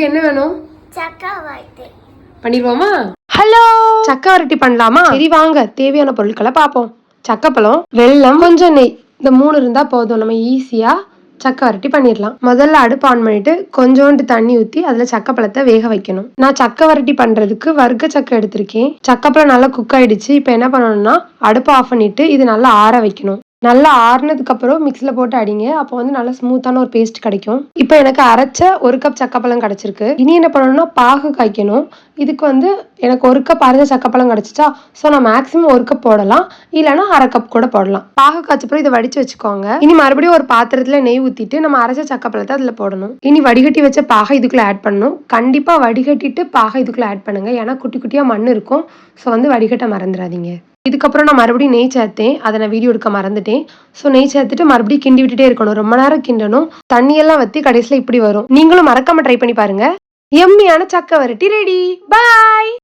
என்ன வேணும்? சக்கரை பண்ணிடுவோமா? ஹலோ, சக்கரை வரட்டி பண்ணலாமா? சரி வாங்க, தேவையான பொருட்களை பார்ப்போம். சக்கப்பழம், வெல்லம், கொஞ்சம் நெய், இந்த 3 இருந்தா போதும். நம்ம ஈஸியா சக்கரை வரட்டி பண்ணிடலாம். முதல்ல அடுப்பு ஆன் பண்ணிட்டு கொஞ்சோண்டு தண்ணி ஊற்றி அதில் சக்கப்பழத்தை வேக வைக்கணும். நான் சக்கரை வரட்டி பண்ணுறதுக்கு வர்க்க சக்கரை எடுத்திருக்கேன். சக்கப்பழம் நல்லா குக் ஆயிடுச்சு. இப்போ என்ன பண்ணணும்னா அடுப்பு ஆஃப் பண்ணிட்டு இது நல்லா ஆற வைக்கணும். நல்லா ஆறுனதுக்கு அப்புறம் மிக்ஸில் போட்டு அடிங்க. அப்போ வந்து நல்லா ஸ்மூத்தான ஒரு பேஸ்ட் கிடைக்கும். இப்போ எனக்கு அரைச்ச 1 கப் சக்கப்பழம் கிடைச்சிருக்கு. இனி என்ன பண்ணணும்னா பாகு காய்க்கணும். இதுக்கு வந்து எனக்கு 1 கப் அரைச்ச சக்கப்பழம் கிடைச்சிச்சா, ஸோ நான் மேக்ஸிமம் 1 கப் போடலாம், இல்லைன்னா அரை கப் கூட போடலாம். பாகு காய்ச்சப்பறம் இதை வடிச்சு வச்சுக்கோங்க. இனி மறுபடியும் ஒரு பாத்திரத்தில் நெய் ஊற்றிட்டு நம்ம அரைச்ச சக்கப்பழத்தை அதில் போடணும். இனி வடிகட்டி வச்ச பாகை இதுக்குள்ள ஆட் பண்ணணும். கண்டிப்பாக வடிகட்டிட்டு பாகை இதுக்குள்ள ஆட் பண்ணுங்க, ஏன்னா குட்டி குட்டியாக மண் இருக்கும். ஸோ வந்து வடிகட்ட மறந்துடாதீங்க. இதுக்கப்புறம் நான் மறுபடியும் நெய் சேர்த்தேன். அதை நான் வீடியோ எடுக்க மறந்துட்டேன். ஸோ நெய் சேர்த்துட்டு மறுபடியும் கிண்டி விட்டுட்டே இருக்கணும். ரொம்ப நேரம் கிண்டணும். தண்ணியெல்லாம் வற்றி கடைசியில் இப்படி வரும். நீங்களும் மறக்காம ட்ரை பண்ணி பாருங்க. எம்மியான சக்கரை வரட்டி ரெடி. பாய்.